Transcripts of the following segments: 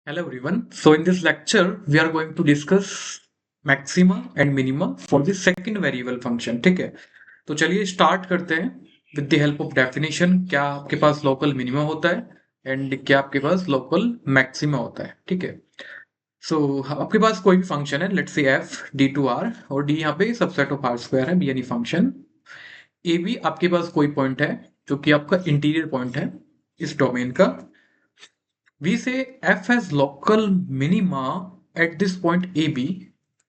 Hello everyone. So in this lecture, we are going to discuss maxima and minima for the second variable function. ठीक है, तो चलिए start करते हैं with the help of definition. क्या आपके पास local minima होता है एंड क्या आपके पास लोकल मैक्सिमा होता है. ठीक है, सो आपके पास कोई भी फंक्शन है, let's say F D to R, और डी यहाँ पे सबसेट ऑफ आर स्क्वायर है, बी यानी फंक्शन. ए बी आपके पास कोई पॉइंट है जो कि आपका इंटीरियर पॉइंट है इस डोमेन का. We say f has local minima at this point AB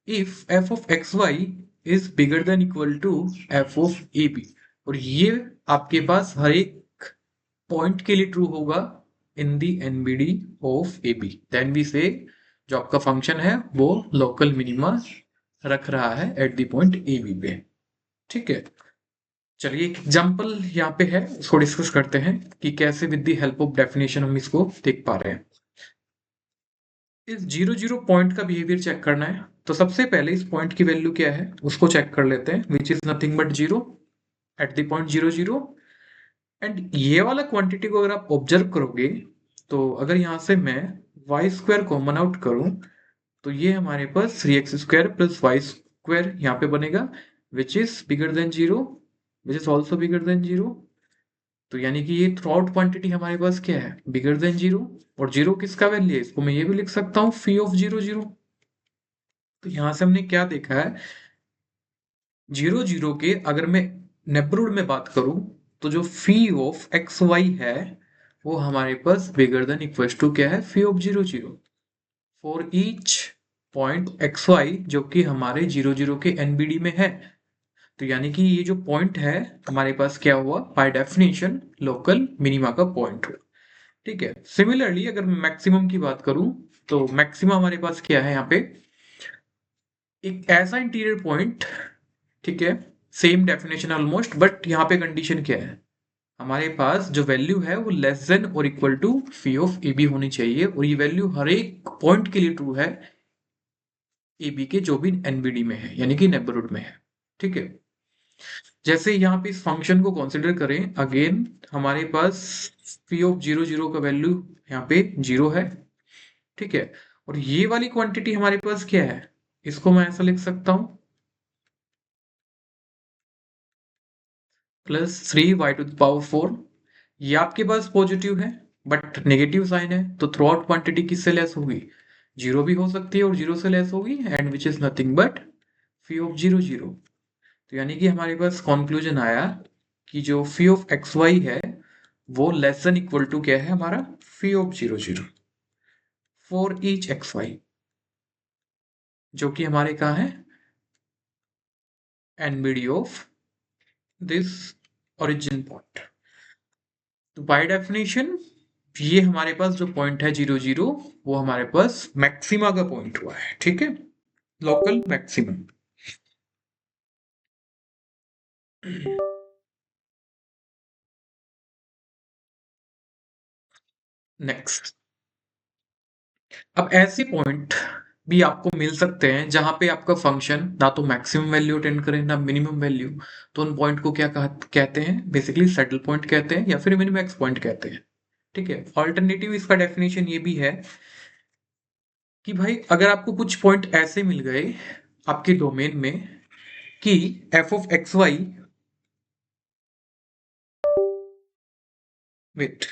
if f of xy is bigger than equal to f of AB. और ये आपके पास हर एक पॉइंट के लिए ट्रू होगा in the NBD of AB. Then we say जो आपका function है वो लोकल मिनिमा रख रहा है एट द पॉइंट AB पे. ठीक है, चलिए एक एग्जांपल यहाँ पे है, उसको डिस्कस करते हैं कि कैसे with the help of definition हम इसको देख पा रहे हैं. इस 0 0 पॉइंट का बिहेवियर चेक करना है, तो सबसे पहले इस पॉइंट की वैल्यू क्या है उसको चेक कर लेते हैं, which is nothing but 0 eight the point 0 0. And ये वाला क्वांटिटी को अगर आप ऑब्जर्व करोगे तो अगर यहाँ से मैं वाई स्क्वायर कॉमन आउट करूं तो ये हमारे पास 3x² प्लस वाई स्क्वायर यहाँ पे बनेगा, विच is bigger then 0, which is also bigger than 0. तो यानी कि ये थ्रू आउट क्वांटिटी हमारे पास क्या है, बिगर देन 0. और 0 किसका वैल्यू है, इसको मैं ये भी लिख सकता हूँ फी ऑफ 0 0. तो यहां से हमने क्या देखा है, 0 0 के अगर मैं नेबरहुड में बात करूं तो जो फी ऑफ एक्स वाई है वो हमारे पास बिगर देन इक्वल टू क्या है, phi of 0 0 for each point x y जो कि हमारे 0 0 के एनबीडी में है. तो यानी कि ये जो पॉइंट है हमारे पास क्या हुआ, बाय डेफिनेशन लोकल मिनिमा का पॉइंट हुआ. ठीक है, सिमिलरली अगर मैक्सिमम की बात करूं तो मैक्सिमम हमारे पास क्या है, यहाँ पे एक ऐसा इंटीरियर पॉइंट. ठीक है, सेम डेफिनेशन ऑलमोस्ट, बट यहाँ पे कंडीशन क्या है, हमारे पास जो वैल्यू है वो लेस देन और equal to phi of A B होनी चाहिए, और ये वैल्यू हर एक पॉइंट के लिए ट्रू है ए बी के जो भी एनबीडी में है यानी कि नेबरहुड में है. ठीक है, जैसे यहाँ पे इस फंक्शन को कंसिडर करें अगेन, हमारे पास फी ऑफ 0 0 का वैल्यू यहाँ पे 0 है. ठीक है, और ये वाली क्वांटिटी हमारे पास क्या है, इसको मैं ऐसा लिख सकता हूं +3y⁴. ये आपके पास पॉजिटिव है बट नेगेटिव साइन है, तो थ्रू आउट क्वांटिटी किससे लेस होगी, 0 भी हो सकती है और 0 से लेस होगी, and which is nothing but fee of 0 0. तो यानी कि हमारे पास कंक्लूजन आया कि जो फी ऑफ एक्स वाई है वो लेस देन इक्वल टू क्या है, हमारा phi of 0 0 for each x y, जो कि हमारे कहाँ है, NBD of this origin point. तो बाय डेफिनेशन ये हमारे पास जो पॉइंट है 0 0 वो हमारे पास मैक्सिमा का पॉइंट हुआ है. ठीक है, लोकल मैक्सिमम. नेक्स्ट, अब ऐसे पॉइंट भी आपको मिल सकते हैं जहां पे आपका फंक्शन ना तो मैक्सिमम वैल्यू अटेंड करे ना मिनिमम वैल्यू. तो उन पॉइंट को क्या कहते हैं, बेसिकली सेटल पॉइंट कहते हैं या फिर मिनिमैक्स पॉइंट कहते हैं. ठीक है, ऑल्टरनेटिव इसका डेफिनेशन ये भी है कि भाई अगर आपको कुछ पॉइंट ऐसे मिल गए आपके डोमेन में कि F of x y with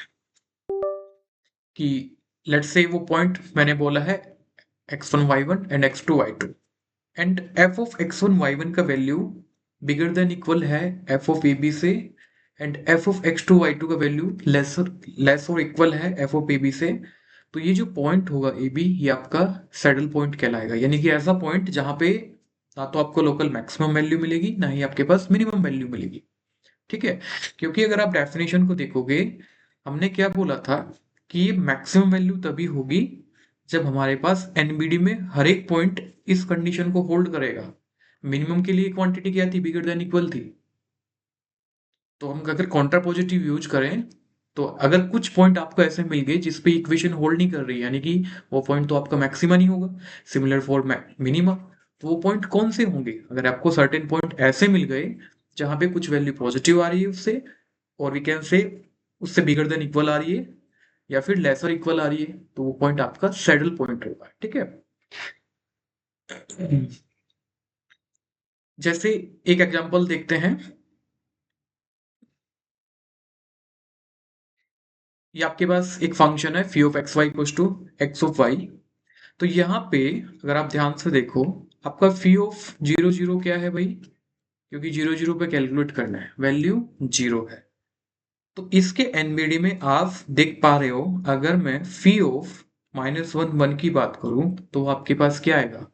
कि लेट्स से वो पॉइंट मैंने बोला है x1 y1 and x2 y2, and f of x1 y1 का वैल्यू बिगर देन इक्वल है f ऑफ ab से, and f of x2 y2 का वैल्यू लेस और इक्वल है f ऑफ ab से. तो ये जो पॉइंट होगा ab ये आपका सैडल पॉइंट कहलाएगा, यानी कि ऐसा पॉइंट जहां पे ना तो आपको लोकल मैक्सिमम वैल्यू मिलेगी ना ही आपके पास मिनिमम वैल्यू मिलेगी. ठीक है, क्योंकि अगर आप डेफिनेशन को देखोगे हमने क्या बोला था कि मैक्सिमम वैल्यू तभी होगी जब हमारे पास एनबीडी में हर एक पॉइंट इस कंडीशन को होल्ड करेगा. मिनिमम के लिए क्वांटिटी क्या थी, बिगर देन इक्वल थी. तो हम अगर कॉन्ट्रा पॉजिटिव यूज करें तो अगर कुछ पॉइंट आपको ऐसे मिल गए जिसपे इक्वेशन होल्ड नहीं कर रही, यानी कि वो पॉइंट तो आपका मैक्सिमा नहीं होगा. सिमिलर फॉर मिनिमा, तो वो पॉइंट कौन से होंगे, अगर आपको सर्टेन पॉइंट ऐसे मिल गए जहां पे कुछ वैल्यू पॉजिटिव आ रही है उससे, और वी कैन से उससे बिगर देन इक्वल आ रही है, या फिर लेसर इक्वल आ रही है तो वो पॉइंट आपका सैडल पॉइंट होगा, ठीक है। जैसे एक एग्जांपल देखते हैं, ये आपके पास एक फंक्शन है phi of x y equals to x of y. तो यहाँ पे अगर आप ध्यान से देखो, आपका फी ऑफ जीरो जीरो क्या है भाई, क्योंकि जीरो जीरो पे कैलकुलेट करना है, वैल्यू जीरो है। तो इसके एनबीडी में आप देख पा रहे हो, अगर मैं फी ऑफ माइनस वन वन की बात करूं तो आपके पास क्या आएगा,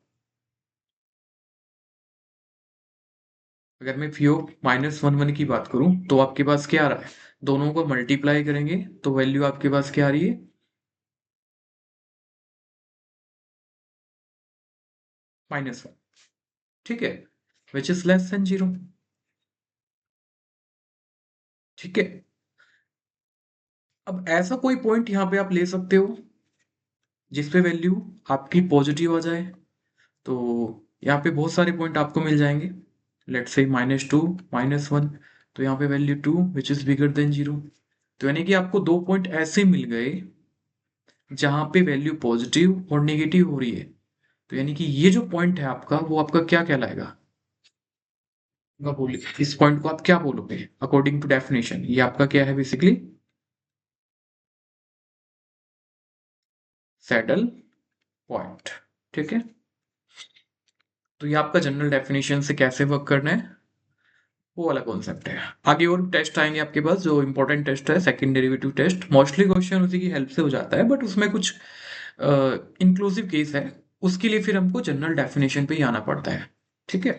अगर मैं फी ऑफ माइनस वन वन की बात करूं तो आपके पास क्या आ रहा है, दोनों को मल्टीप्लाई करेंगे तो वैल्यू आपके पास क्या आ रही है, माइनस वन, ठीक है, which is less than zero, ठीक है। अब ऐसा कोई पॉइंट यहाँ पे आप ले सकते हो जिसपे वैल्यू आपकी पॉजिटिव आ जाए, तो यहाँ पे बहुत सारे पॉइंट आपको मिल जाएंगे। Let's say minus two, minus one, तो यहाँ पे value two which is bigger than zero. तो यानी कि आपको दो पॉइंट ऐसे मिल गए जहां पे वैल्यू पॉजिटिव और नेगेटिव हो रही है। तो यानी कि ये जो पॉइंट है आपका, वो आपका क्या कहलाएगा, आपका बोलिए इस पॉइंट को आप क्या बोलोगे अकॉर्डिंग टू डेफिनेशन, ये आपका क्या है बेसिकली, सैडल पॉइंट, ठीक है। तो ये आपका जनरल डेफिनेशन से कैसे वर्क करना है वो वाला कॉन्सेप्ट है। आगे और टेस्ट आएंगे आपके पास, जो इंपॉर्टेंट टेस्ट है second derivative test, mostly question उसी की हेल्प से हो जाता है, बट उसमें कुछ इंक्लूसिव केस है, उसके लिए फिर हमको जनरल डेफिनेशन पे ही आना पड़ता है, ठीक है।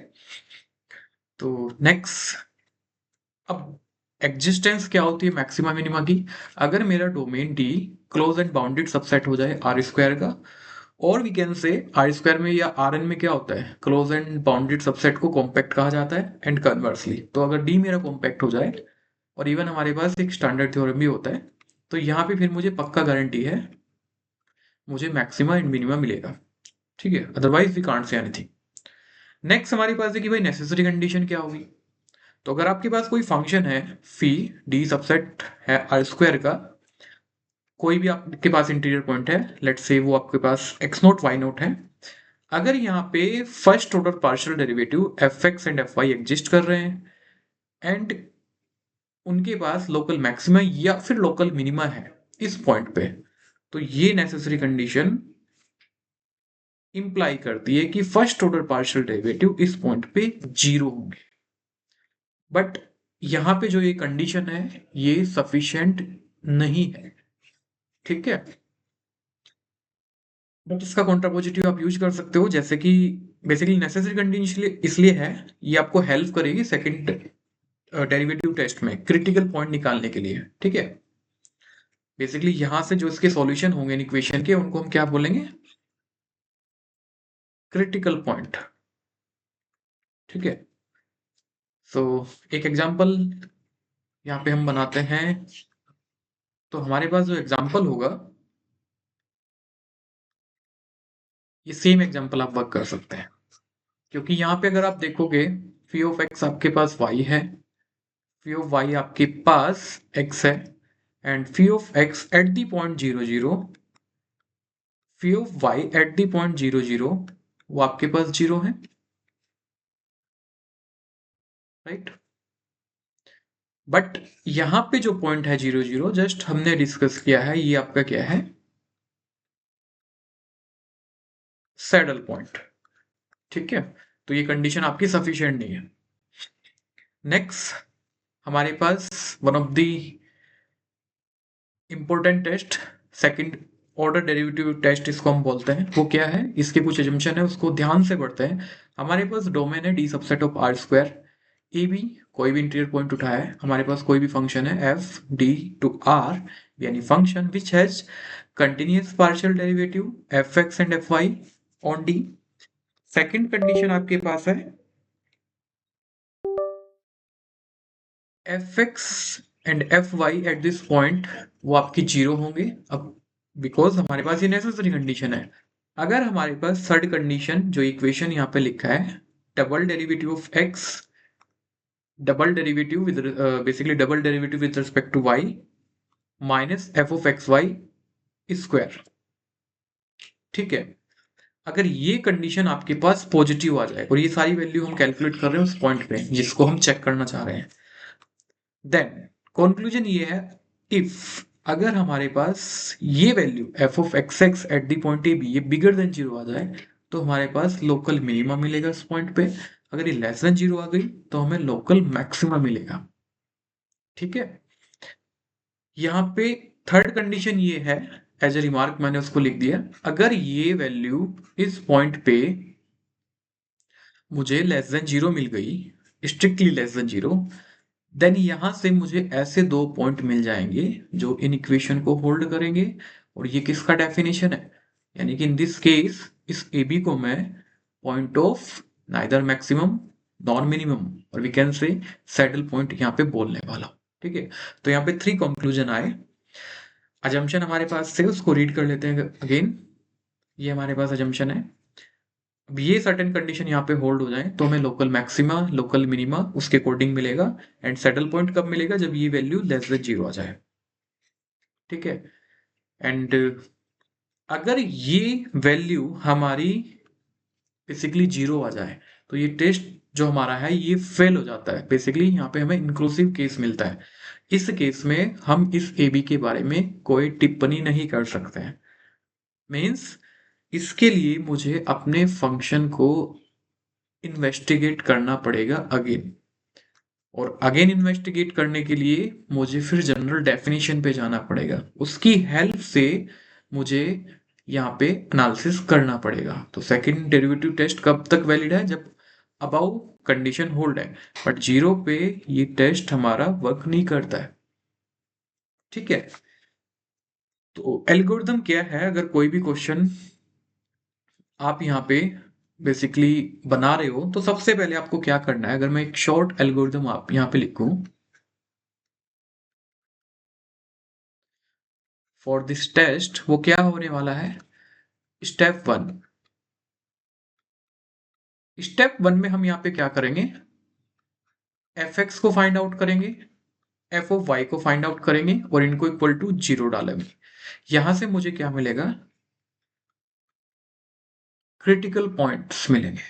तो नेक्स्ट, अब एग्जिस्टेंस क्या होती है मैक्सिमा मिनिमा की, अगर मेरा domain D close and bounded subset हो जाए आर स्क्वायर का, और we can say R square में या आर एन में क्या होता है, क्लोज एंड बाउंडेड सबसेट को कॉम्पैक्ट कहा जाता है, एंड कन्वर्सली, तो अगर डी मेरा कॉम्पैक्ट हो जाए, और इवन हमारे पास एक स्टैंडर्ड थ्योरम भी होता है, तो यहाँ पे फिर मुझे पक्का गारंटी है, मुझे मैक्सिमा एंड मिनिमा मिलेगा, ठीक है, otherwise we can't say anything. Next हमारे पास है कि भाई नेसेसरी कंडीशन क्या होगी। तो अगर आपके पास कोई फंक्शन है फी डी सबसेट है आर स्क्वायर का, कोई भी आपके पास इंटीरियर पॉइंट है, लेट्स से वो आपके पास एक्स नोट वाई नोट है, अगर यहाँ पे first order partial derivative F x and F y exist कर रहे हैं, एंड उनके पास लोकल मैक्सिमा या फिर लोकल मिनिमा है इस पॉइंट पे, तो ये नेसेसरी कंडीशन इंप्लाई करती है कि फर्स्ट ऑर्डर पार्शियल डेरिवेटिव इस पॉइंट पे जीरो होंगे। बट यहाँ पे जो ये कंडीशन है ये सफिशिएंट नहीं है, ठीक है। बट इसका कॉन्ट्रापोजिटिव आप यूज कर सकते हो, जैसे कि बेसिकली नेसेसरी कंडीशन इसलिए है, ये आपको हेल्प करेगी सेकंड डेरिवेटिव टेस्ट में क्रिटिकल पॉइंट निकालने के लिए, ठीक है। बेसिकली यहां से जो इसके सॉल्यूशन होंगे इक्वेशन के, उनको हम क्या बोलेंगे, क्रिटिकल पॉइंट, ठीक है। सो एक एग्जांपल यहाँ पे हम बनाते हैं, तो हमारे पास जो एग्जांपल होगा, ये सेम एग्जांपल आप वर्क कर सकते हैं, क्योंकि यहाँ पे अगर आप देखोगे फी ऑफ एक्स आपके पास वाई है, फी ऑफ वाई आपके पास एक्स है, and phi of x at the point zero zero, phi of y at the point zero zero, वो आपके पास जीरो है, राइट। बट यहाँ पे जो पॉइंट है जीरो जीरो, जस्ट हमने डिस्कस किया है, ये आपका क्या है, सैडल पॉइंट, ठीक है। तो ये कंडीशन आपकी सफिशिएंट नहीं है। नेक्स्ट हमारे पास one of the important test, second order derivative test इसको हम बोलते हैं, वो क्या है, इसके कुछ एजम्पशन है उसको ध्यान से पढ़ते हैं। हमारे पास डोमेन है D subset of R square, A B कोई भी इंटीरियर पॉइंट उठाया है, हमारे पास कोई भी फंक्शन है एफ डी टू आर, यानी function which has continuous partial derivative F x and F y on D. Second condition आपके पास है F x and F y at this point, वो आपकी जीरो होंगे, अब बिकॉज हमारे पास ये नेसेसरी कंडीशन है। अगर हमारे पास थर्ड कंडीशन जो इक्वेशन यहाँ पे लिखा है, double derivative of x, double derivative with basically double derivative with respect to y minus F of x y square. ठीक है, अगर ये कंडीशन आपके पास पॉजिटिव आ जाए, और ये सारी वैल्यू हम कैलकुलेट कर रहे हैं उस पॉइंट पे जिसको हम चेक करना चाह रहे हैं, देन कंक्लूजन ये है, इफ अगर हमारे पास ये value F of x x at the point A B ये बिगर देन जीरो आ जाए, तो हमारे पास लोकल मिनिमा मिलेगा इस पॉइंट पे। अगर ये लेस देन जीरो आ गई तो हमें लोकल मैक्सिमा मिलेगा। ठीक है, यहाँ पे थर्ड कंडीशन ये है, एज ए रिमार्क मैंने उसको लिख दिया, अगर ये वैल्यू इस पॉइंट पे मुझे लेस देन जीरो मिल गई, strictly less than zero, then यहां से मुझे ऐसे दो पॉइंट मिल जाएंगे जो इन इक्वेशन को होल्ड करेंगे। और ये किसका डेफिनेशन है, यानी कि इन दिस केस इस ए बी को मैं point of neither maximum non minimum और we can say saddle point यहाँ पे बोलने वाला हूं। ठीक है, तो यहाँ पे थ्री कंक्लूजन आए, अजम्पशन हमारे पास थे उसको रीड कर लेते हैं अगेन। ये हमारे पास अजम्पशन है, अब ये सर्टेन कंडीशन यहाँ पे होल्ड हो जाए तो हमें लोकल मैक्सिमा लोकल मिनिमा उसके अकॉर्डिंग मिलेगा। एंड सेटल पॉइंट कब मिलेगा, जब ये वैल्यू लेस देन जीरो आ जाए। ठीक है, एंड अगर ये वैल्यू हमारी बेसिकली जीरो आ जाए तो ये टेस्ट जो हमारा है ये फेल हो जाता है। बेसिकली यहाँ पे हमें इंक्लूसिव केस मिलता है। इस केस में हम इस ए बी के बारे में कोई टिप्पणी नहीं कर सकते हैं। मीन्स इसके लिए मुझे अपने फंक्शन को इन्वेस्टिगेट करना पड़ेगा अगेन, और अगेन इन्वेस्टिगेट करने के लिए मुझे फिर जनरल डेफिनेशन पे जाना पड़ेगा, उसकी हेल्प से मुझे यहाँ पे एनालिसिस करना पड़ेगा। तो सेकंड डेरिवेटिव टेस्ट कब तक वैलिड है, जब अबाउ कंडीशन होल्ड है, बट जीरो पे ये टेस्ट हमारा वर्क नहीं करता है। ठीक है, तो एल्गोरिथम क्या है, अगर कोई भी क्वेश्चन आप यहाँ पे बेसिकली बना रहे हो तो सबसे पहले आपको क्या करना है, अगर मैं एक शॉर्ट एल्गोरिथम आप यहाँ पे लिखूं फॉर दिस टेस्ट, वो क्या होने वाला है, स्टेप वन। स्टेप वन में हम यहाँ पे क्या करेंगे, एफ एक्स को फाइंड आउट करेंगे, एफ ऑफ वाई को फाइंड आउट करेंगे और इनको इक्वल टू जीरो डालेंगे। यहां से मुझे क्या मिलेगा, क्रिटिकल पॉइंट्स मिलेंगे।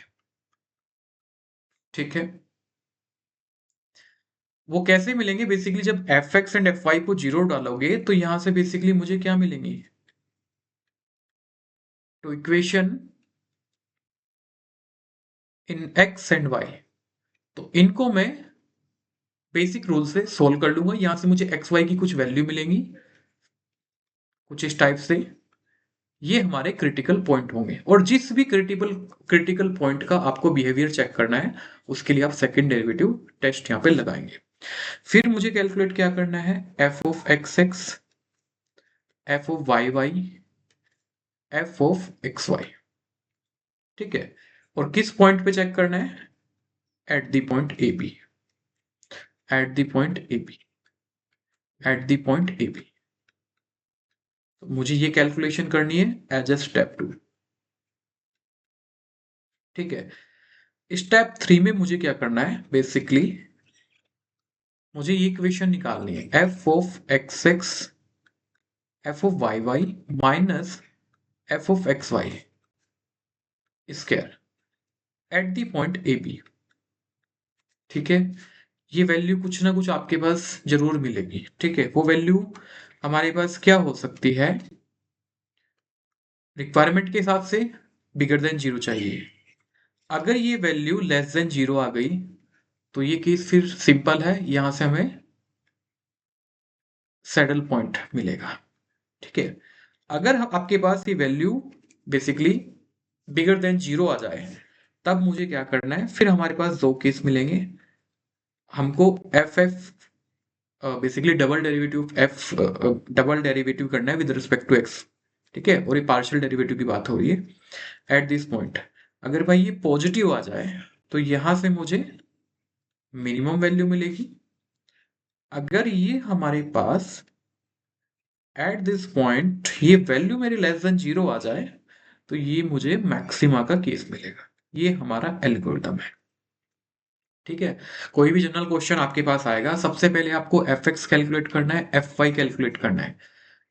ठीक है, वो कैसे मिलेंगे, बेसिकली जब F x and F y को जीरो डालोगे तो यहां से बेसिकली मुझे क्या मिलेंगी, तो equation in x and y, तो इनको मैं बेसिक रूल से सोल्व कर लूंगा। यहां से मुझे एक्स वाई की कुछ वैल्यू मिलेंगी कुछ इस टाइप से, ये हमारे क्रिटिकल पॉइंट होंगे। और जिस भी क्रिटिकल पॉइंट का आपको बिहेवियर चेक करना है उसके लिए आप सेकंड डेरिवेटिव टेस्ट यहाँ पे लगाएंगे। फिर मुझे कैलकुलेट क्या करना है, F of x x, F of y y, F of x y. ठीक है, और किस पॉइंट पे चेक करना है, at the point A B, at the point A B, at the point A B. तो मुझे ये कैलकुलेशन करनी है एज ए स्टेप टू। ठीक है, स्टेप थ्री में मुझे क्या करना है, बेसिकली मुझे ये इक्वेशन निकालनी है, F of x x, F of y y minus F of x y square at the point A B. ठीक है, ये वैल्यू कुछ ना कुछ आपके पास जरूर मिलेगी। ठीक है, वो वैल्यू हमारे पास क्या हो सकती है, रिक्वायरमेंट के हिसाब से बिगर देन जीरो चाहिए। अगर ये वैल्यू लेस देन जीरो आ गई तो ये केस फिर सिंपल है, यहां से हमें सैडल पॉइंट मिलेगा। ठीक है, अगर आपके पास ये value basically bigger than zero आ जाए तब मुझे क्या करना है, फिर हमारे पास दो केस मिलेंगे। हमको F F basically double derivative करना है विद रिस्पेक्ट टू एक्स। ठीक है, और ये पार्शियल डेरिवेटिव की बात हो रही है एट दिस पॉइंट। अगर भाई ये पॉजिटिव आ जाए तो यहां से मुझे मिनिमम वैल्यू मिलेगी। अगर ये हमारे पास एट दिस पॉइंट ये वैल्यू मेरी लेस देन जीरो आ जाए तो ये मुझे मैक्सिमा का केस मिलेगा। ये हमारा एल्गोरिथम है। ठीक है, कोई भी जनरल क्वेश्चन आपके पास आएगा, सबसे पहले आपको एफ एक्स कैलकुलेट करना है, एफ वाई कैलकुलेट करना है।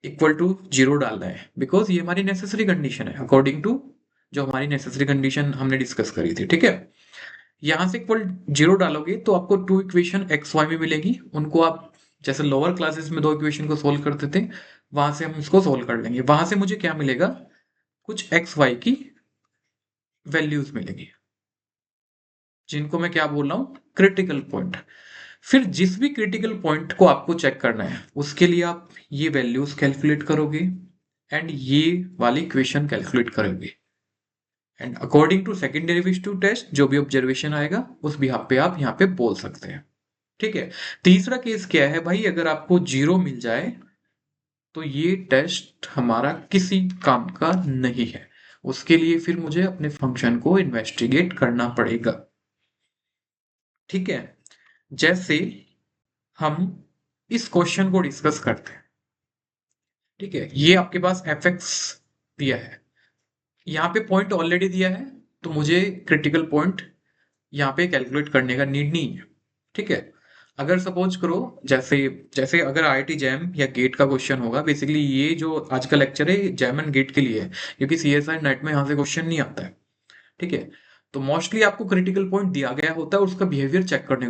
इक्वल टू 0 डालना है, बिकॉज ये हमारी नेसेसरी कंडीशन है अकॉर्डिंग टू जो हमारी नेसेसरी कंडीशन हमने डिस्कस करी थी, ठीक है। यहाँ से इक्वल 0 डालोगे तो आपको 2 इक्वेशन एक्स वाई में मिलेगी, उनको आप जैसे लोअर क्लासेस में 2 इक्वेशन को सोल्व करते थे वहां से हम इसको सोल्व कर लेंगे। वहां से मुझे क्या मिलेगा, कुछ एक्स वाई की वैल्यूज मिलेगी, जिनको मैं क्या बोल रहा हूँ, क्रिटिकल पॉइंट। फिर जिस भी क्रिटिकल पॉइंट को आपको चेक करना है उसके लिए आप ये वैल्यूज कैलकुलेट करोगे एंड ये वाली इक्वेशन कैलकुलेट करोगे, and according to second derivative test जो भी ऑब्जर्वेशन आएगा उस बिहाफ पे आप यहाँ पे बोल सकते हैं, ठीक है। तीसरा केस क्या है भाई, अगर आपको 0 मिल जाए तो ये टेस्ट हमारा किसी काम का नहीं है, उसके लिए फिर मुझे अपने फंक्शन को इन्वेस्टिगेट करना पड़ेगा, ठीक है। जैसे हम इस क्वेश्चन को डिस्कस करते हैं, ठीक है। ये आपके पास एफ एक्स दिया है, यहाँ पे पॉइंट ऑलरेडी दिया है, तो मुझे क्रिटिकल पॉइंट यहाँ पे कैलकुलेट करने का नीड नहीं है, ठीक है। अगर सपोज करो जैसे जैसे अगर आईआईटी जैम या गेट का क्वेश्चन होगा, बेसिकली ये जो आज का लेक्चर है जैम एंड गेट के लिए है, क्योंकि सीएसआई नेट में यहाँ से क्वेश्चन नहीं आता है, ठीक है। तो मोस्टली आपको क्रिटिकल पॉइंट दिया गया होता है, उसका बिहेवियर चेक करने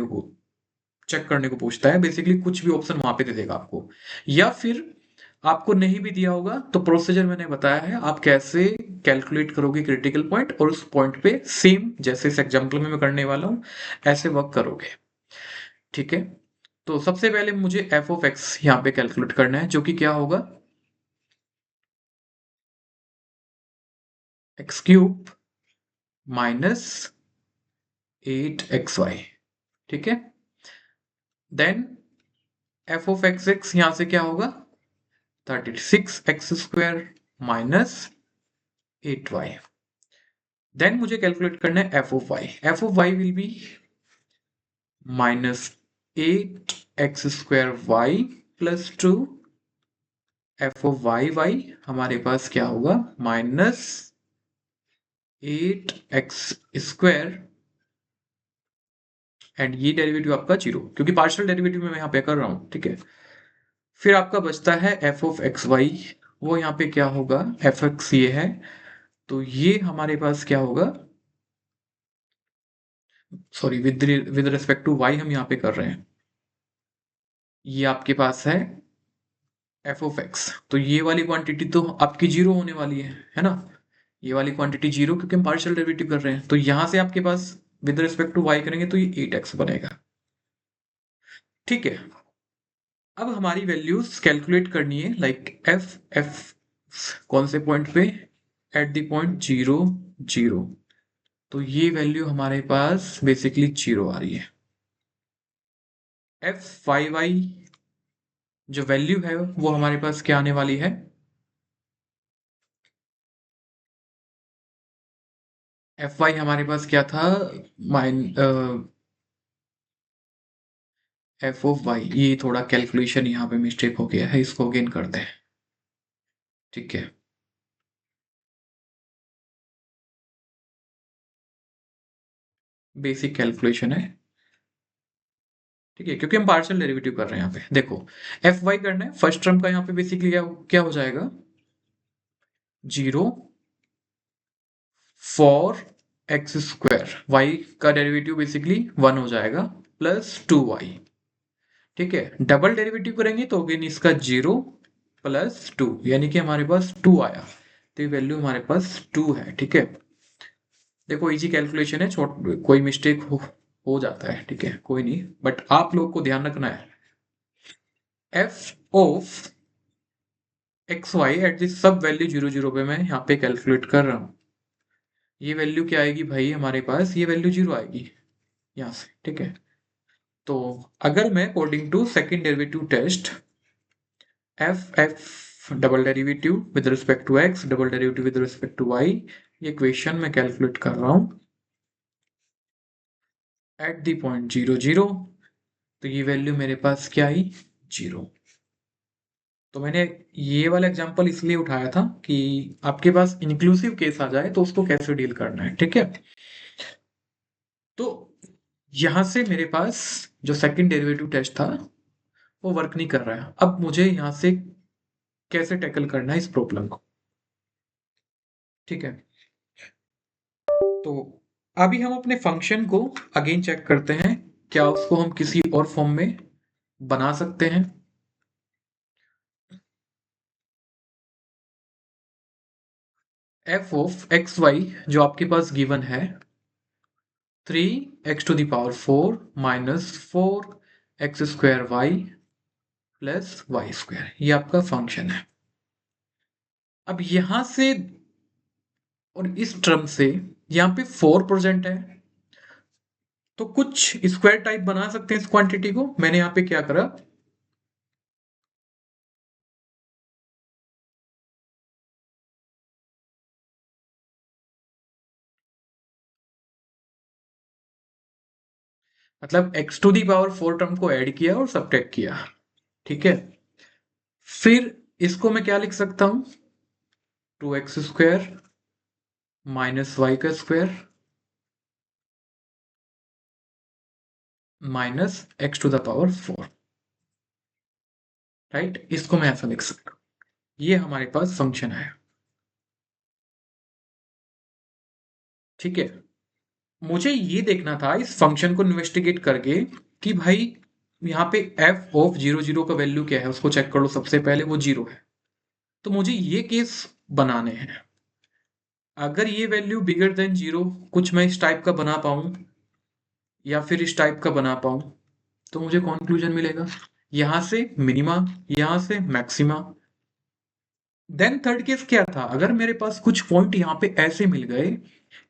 को पूछता है, बेसिकली कुछ भी ऑप्शन वहां पे दे देगा आपको, या फिर आपको नहीं भी दिया होगा तो प्रोसीजर मैंने बताया है आप कैसे कैलकुलेट करोगे क्रिटिकल पॉइंट, और उस पॉइंट पे सेम जैसे इस एग्जांपल में मैं करने वाला हूं ऐसे वर्क करोगे, ठीक है। तो सबसे पहले मुझे एफ ऑफ एक्स यहाँ पे कैलकुलेट करना है, जो कि क्या होगा, एक्स क्यूब माइनस 8xy, ठीक है। Then F of x x यहां से क्या होगा, 36x² माइनस 8y। देन मुझे कैलकुलेट करना है F of y, F of y will be minus 8x² plus 2, F of y हमारे पास क्या होगा, माइनस 8x², एंड ये डेरिवेटिव आपका 0, क्योंकि पार्शियल डेरिवेटिव में मैं यहाँ पे कर रहा हूँ, ठीक है। फिर आपका बचता है एफ ऑफ एक्स वाई, वो यहाँ पे क्या होगा, एफ एक्स ये है, तो ये हमारे पास क्या होगा, sorry with respect to y हम यहाँ पे कर रहे हैं, ये आपके पास है एफ ऑफ एक्स, तो ये वाली क्वांटिटी तो आपकी 0 होने वाली है ना, ये वाली क्वांटिटी 0, क्योंकि हम पार्शियल डेरिवेटिव कर रहे हैं, तो यहां से आपके पास विद रिस्पेक्ट टू वाई करेंगे तो ये 8x बनेगा, ठीक है। अब हमारी वैल्यूज कैलकुलेट करनी है, लाइक एफ एफ कौन से पॉइंट पे, एट द पॉइंट 0 0, तो ये वैल्यू हमारे पास बेसिकली 0 आ रही है। एफ वाई वाई जो वैल्यू है वो हमारे पास क्या आने वाली है, एफ वाई हमारे पास क्या था, माइन एफ ऑफ वाई, ये थोड़ा कैलकुलेशन यहाँ पे मिस्टेक हो गया है, इसको अगेन करते हैं, ठीक है। बेसिक कैलकुलेशन है, ठीक है, क्योंकि हम पार्शियल डेरिवेटिव कर रहे हैं यहाँ पे, देखो एफ वाई करना है, फर्स्ट टर्म का यहाँ पे बेसिकली क्या हो जाएगा, 0 फॉर x², वाई का डेरिवेटिव बेसिकली 1 हो जाएगा, प्लस 2y, ठीक है। डबल डेरिवेटिव करेंगे तो अगेन इसका 0 प्लस 2, यानी कि हमारे पास 2 आया, तो ये वैल्यू हमारे पास 2 है, ठीक है। देखो इजी कैलकुलेशन है, कोई मिस्टेक हो जाता है, ठीक है, कोई नहीं, बट आप लोग को ध्यान रखना है, F of x y at this सब वैल्यू 0 0 पे मैं यहाँ पे कैलकुलेट कर रहा हूँ, ये वैल्यू क्या आएगी भाई हमारे पास, ये वैल्यू 0 आएगी यहाँ से, ठीक है। तो अगर मैं according to second derivative test F F double derivative with respect to x, double derivative with respect to y, ये इक्वेशन मैं कैलकुलेट कर रहा हूँ एट द पॉइंट 0 0, तो ये वैल्यू मेरे पास क्या आई, 0। तो मैंने ये वाला एग्जांपल इसलिए उठाया था कि आपके पास इंक्लूसिव केस आ जाए तो उसको कैसे डील करना है, ठीक है। तो यहां से मेरे पास जो सेकंड डेरिवेटिव टेस्ट था वो वर्क नहीं कर रहा है, अब मुझे यहाँ से कैसे टैकल करना है इस प्रॉब्लम को। ठीक है, तो अभी हम अपने फंक्शन को अगेन चेक करते हैं, क्या उसको हम किसी और फॉर्म में बना सकते हैं। एफ ऑफ एक्स वाई जो आपके पास गिवन है, 3x⁴ minus 4x² y plus y², ये आपका फंक्शन है। अब यहां से और इस टर्म से यहाँ पे 4 प्रेजेंट है, तो कुछ स्क्वायर टाइप बना सकते हैं इस क्वांटिटी को। मैंने यहाँ पे क्या करा, मतलब x⁴ टर्म को ऐड किया और सब्ट्रैक्ट किया। ठीक है, फिर इसको मैं क्या लिख सकता हूं, 2x² minus y² minus x⁴, right. इसको मैं ऐसा लिख सकता हूं, ये हमारे पास फंक्शन है। ठीक है, मुझे ये देखना था इस फंक्शन को इन्वेस्टिगेट करके कि भाई यहाँ पे एफ ऑफ 0 0 का वैल्यू क्या है, उसको चेक कर लो। सबसे पहले वो 0 है, तो मुझे ये केस बनाने हैं। अगर ये वैल्यू बिगर देन 0 कुछ मैं इस टाइप का बना पाऊं या फिर इस टाइप का बना पाऊं, तो मुझे कंक्लूजन मिलेगा। यहां से मिनिमा, यहां से मैक्सिमा। देन थर्ड केस क्या था, अगर मेरे पास कुछ पॉइंट यहाँ पे ऐसे मिल गए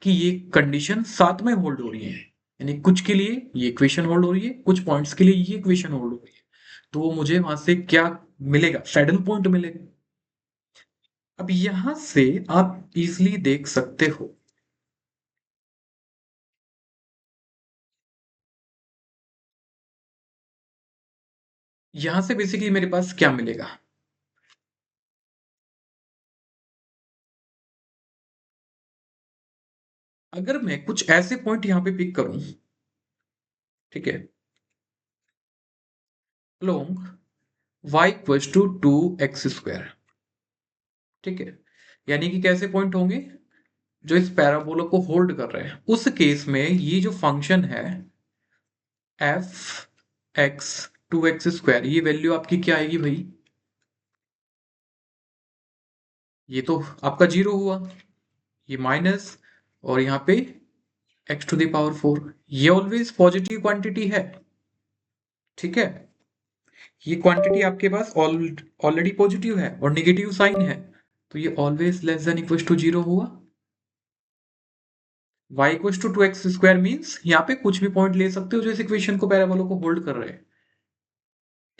कि ये कंडीशन साथ में होल्ड हो रही है, यानी कुछ के लिए ये इक्वेशन होल्ड हो रही है, कुछ पॉइंट्स के लिए ये इक्वेशन होल्ड हो रही है, तो वो मुझे वहां से क्या मिलेगा, सैडल पॉइंट मिलेगा। अब यहां से आप इजिली देख सकते हो, यहां से बेसिकली मेरे पास क्या मिलेगा। अगर मैं कुछ ऐसे पॉइंट यहां पे पिक करूं, ठीक है, अलोंग y = 2x², ठीक है, यानी कि कैसे पॉइंट होंगे, जो इस पैराबोला को होल्ड कर रहे हैं। उस केस में ये जो फंक्शन है f(x)(2x²), ये वैल्यू आपकी क्या आएगी भाई, ये तो आपका 0 हुआ, ये माइनस, और यहाँ पे x⁴, ये ऑलवेज पॉजिटिव क्वांटिटी है। ठीक है, ये क्वांटिटी आपके पास ऑलरेडी पॉजिटिव है और निगेटिव साइन है, तो ये always less than equal to 0 हुआ। y = 2x² मीन्स यहाँ पे कुछ भी पॉइंट ले सकते हो जो इस इक्वेशन को, पैराबोला को होल्ड कर रहे हैं।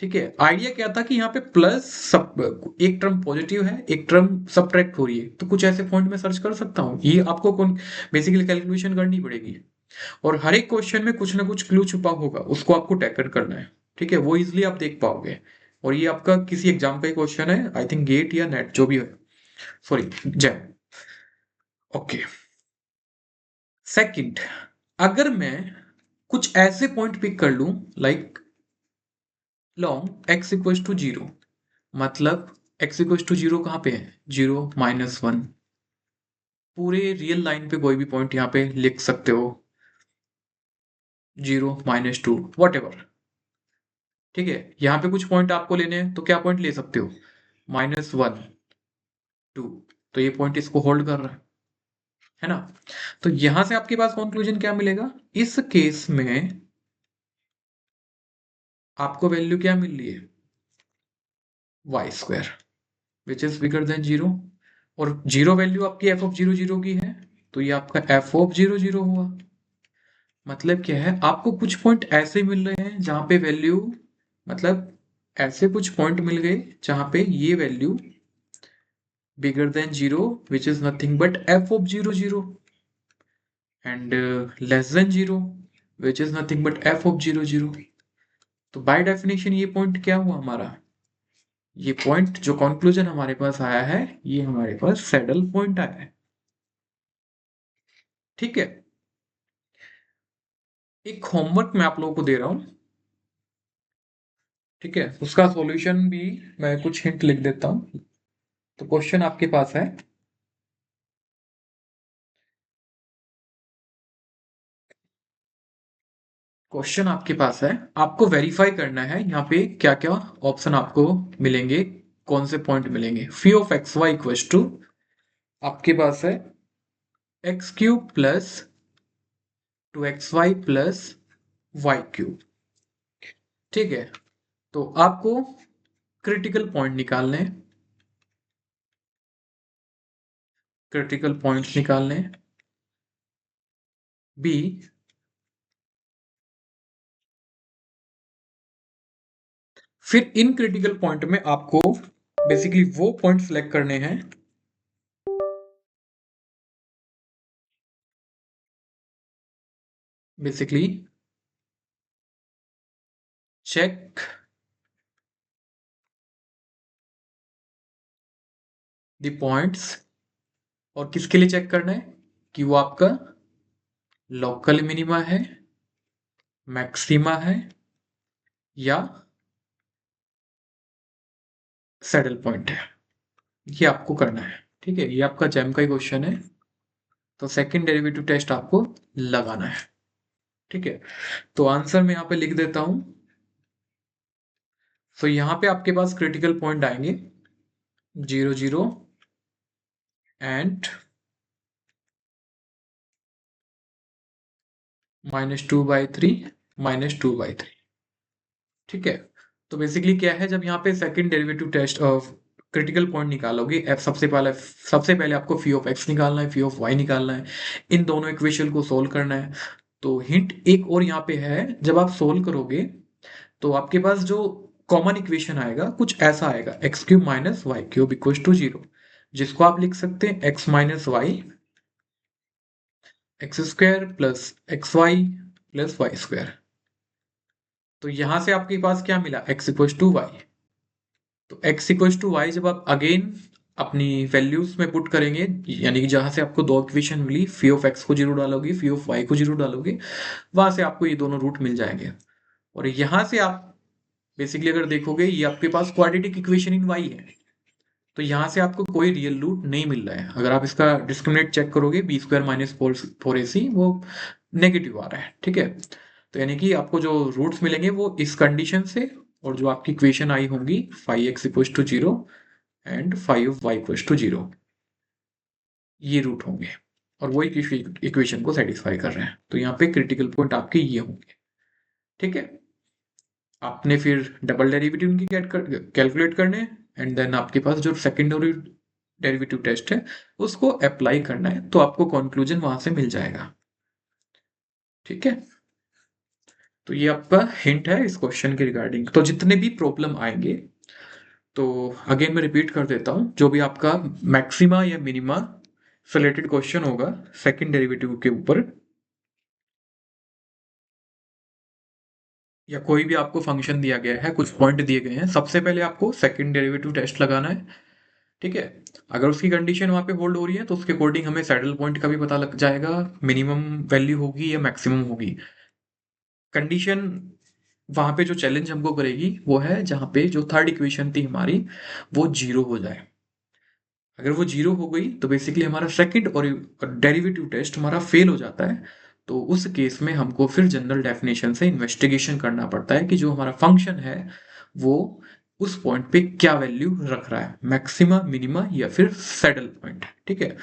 ठीक है, आइडिया क्या था कि यहाँ पे प्लस सब, एक टर्म पॉजिटिव है, एक टर्म सब्ट्रैक्ट हो रही है, तो कुछ ऐसे पॉइंट में सर्च कर सकता हूँ। ये आपको बेसिकली कैलकुलेशन करनी पड़ेगी, और हर एक क्वेश्चन में कुछ ना कुछ क्लू छुपा होगा, उसको आपको टैकल करना है। ठीक है, वो इजिली आप देख पाओगे। और ये आपका किसी एग्जाम का ही क्वेश्चन है, आई थिंक गेट या नेट जो भी है, सॉरी जैम। ओके, सेकंड, अगर मैं कुछ ऐसे पॉइंट पिक कर लूं लाइक लॉन्ग x = 0, मतलब x = 0 कहाँ पे है, 0 - 1, पूरे रियल लाइन पे कोई भी पॉइंट यहाँ पे लिख सकते हो, 0 - 2 वट एवर। ठीक है, यहाँ पे कुछ पॉइंट आपको लेने हैं, तो क्या पॉइंट ले सकते हो, -1 2, तो ये पॉइंट इसको होल्ड कर रहा है ना। तो यहां से आपके पास कंक्लूजन क्या मिलेगा, इस केस में आपको वैल्यू क्या मिल रही है, y² which is bigger then 0, और 0 वैल्यू आपकी f(0 0) की है, तो ये आपका f(0 0) हुआ। मतलब क्या है, आपको कुछ पॉइंट ऐसे मिल रहे हैं जहां पे वैल्यू, मतलब ऐसे कुछ पॉइंट मिल गए जहां पे ये value bigger than 0 which is nothing but f(0 0), and less than 0 which is nothing but f(0 0). तो बाय डेफिनेशन ये पॉइंट क्या हुआ हमारा, ये पॉइंट जो कंक्लूजन हमारे पास आया है, ये हमारे पास सैडल पॉइंट आया है। ठीक है, एक होमवर्क मैं आप लोगों को दे रहा हूं, ठीक है, उसका सॉल्यूशन भी मैं कुछ हिंट लिख देता हूं। तो क्वेश्चन आपके पास है, क्वेश्चन आपके पास है, आपको वेरीफाई करना है यहाँ पे क्या क्या ऑप्शन आपको मिलेंगे, कौन से पॉइंट मिलेंगे। Phi of x y equal to आपके पास है x cube plus 2xy plus y cube. ठीक है, तो आपको क्रिटिकल पॉइंट निकालने हैं, क्रिटिकल पॉइंट्स निकालने हैं। बी, फिर इन क्रिटिकल पॉइंट में आपको बेसिकली वो पॉइंट सेलेक्ट करने हैं बेसिकली चेक द पॉइंट्स, और किसके लिए चेक करना है कि वो आपका लोकल मिनिमा है, मैक्सिमा है, या सैडल पॉइंट है। ये आपको करना है। ठीक है, ये आपका जैम का ही क्वेश्चन है, तो सेकंड डेरिवेटिव टेस्ट आपको लगाना है। ठीक है, तो आंसर मैं यहाँ पे लिख देता हूं। तो यहाँ पे आपके पास क्रिटिकल पॉइंट आएंगे 0 0 एंड -2/3 -2/3। ठीक है, तो बेसिकली क्या है, जब यहाँ पे second derivative test of critical point निकालोगे, सबसे पहले आपको फी ऑफ एक्स निकालना है, फी ऑफ वाई निकालना है, इन दोनों इक्वेशन को सोल्व करना है। तो हिंट एक और यहाँ पे है, जब आप सोल्व करोगे तो आपके पास जो कॉमन इक्वेशन आएगा कुछ ऐसा आएगा, x cube minus y cube equal to 0, जिसको आप लिख सकते हैं x minus y x square plus x y plus y square. तो यहां से आपके पास क्या मिला, एक्स इक्वल टू वाई। तो x इक्वल टू वाई जब आप अगेन अपनी वैल्यूज में पुट करेंगे, यानी कि जहां से आपको दो इक्वेशन मिली, फी ऑफ एक्स को जीरो डालोगे, फी ऑफ वाई को जीरो डालोगे, वहां से आपको ये दोनों रूट मिल जाएंगे। और यहां से आप बेसिकली अगर देखोगे, ये आपके पास क्वाड्रेटिक इक्वेशन इन वाई है, तो यहां से आपको कोई रियल रूट नहीं मिल रहा है। अगर आप इसका डिस्क्रिमिनेट चेक करोगे, बी स्क्वायर माइनस फोर ए सी, वो नेगेटिव आ रहा है। ठीक है, तो यानी कि आपको जो रूट्स मिलेंगे वो इस कंडीशन से, और जो आपकी इक्वेशन आई होंगी 5x equal to 0 and 5y equal to 0, ये रूट होंगे, और वो इक्वेशन को सेटिस्फाई कर रहे हैं। तो यहाँ पे क्रिटिकल पॉइंट आपके ये होंगे। ठीक है, आपने फिर डबल डेरिवेटिव इनकी कैलकुलेट करने हैं, एंड देन आपके पास जो सेकेंडरी डेरिवेटिव टेस्ट है उसको अप्लाई करना है, तो आपको कंक्लूजन वहां से मिल जाएगा। ठीक है, तो ये आपका हिंट है इस क्वेश्चन के रिगार्डिंग। तो जितने भी प्रॉब्लम आएंगे, तो अगेन मैं रिपीट कर देता हूं, जो भी आपका मैक्सिमा या मिनिमा से रिलेटेड क्वेश्चन होगा सेकंड डेरिवेटिव के ऊपर, या कोई भी आपको फंक्शन दिया गया है, कुछ पॉइंट दिए गए हैं, सबसे पहले आपको सेकंड डेरिवेटिव टेस्ट लगाना है। ठीक है, अगर उसकी कंडीशन वहां पे होल्ड हो रही है तो उसके अकॉर्डिंग हमें सैडल पॉइंट का भी पता लग जाएगा, मिनिमम वैल्यू होगी या मैक्सिमम होगी। कंडीशन वहां पे जो चैलेंज हमको करेगी वो है जहां पे जो थर्ड इक्वेशन थी हमारी वो जीरो हो जाए। अगर वो जीरो हो गई तो बेसिकली हमारा सेकंड और डेरिवेटिव टेस्ट हमारा फेल हो जाता है। तो उस केस में हमको फिर जनरल डेफिनेशन से इन्वेस्टिगेशन करना पड़ता है कि जो हमारा फंक्शन है वो उस पॉइंट पे क्या वैल्यू रख रहा है, मैक्सिमा, मिनिमा, या फिर सैडल पॉइंट। ठीक है,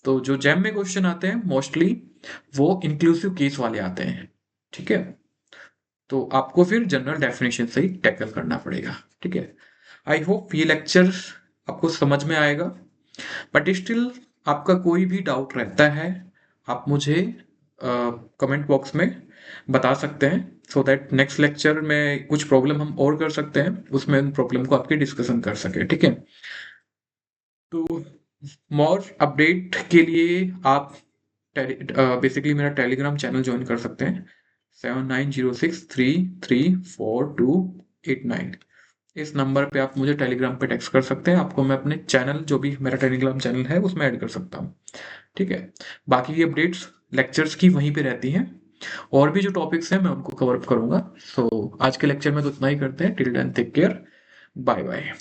तो जो जैम में क्वेश्चन आते हैं मोस्टली वो इंक्लूसिव केस वाले आते हैं। ठीक है, तो आपको फिर जनरल डेफिनेशन से ही टैकल करना पड़ेगा। ठीक है, आई होप ये लेक्चर आपको समझ में आएगा, बट स्टिल आपका कोई भी डाउट रहता है आप मुझे कमेंट बॉक्स में बता सकते हैं, सो दैट नेक्स्ट लेक्चर में कुछ प्रॉब्लम हम और कर सकते हैं, उसमें उन प्रॉब्लम को आपके डिस्कशन कर सके। ठीक है, तो मोर अपडेट के लिए आप बेसिकली मेरा टेलीग्राम चैनल ज्वाइन कर सकते हैं, 7906334289। इस नंबर पे आप मुझे टेलीग्राम पे टेक्स्ट कर सकते हैं, आपको मैं अपने चैनल, जो भी मेरा टेलीग्राम चैनल है, उसमें ऐड कर सकता हूँ। ठीक है, बाकी की अपडेट्स लेक्चर्स की वहीं पे रहती हैं, और भी जो टॉपिक्स हैं मैं उनको कवर अप करूंगा। सो आज के लेक्चर में तो इतना ही करते हैं। Till then take care, bye bye.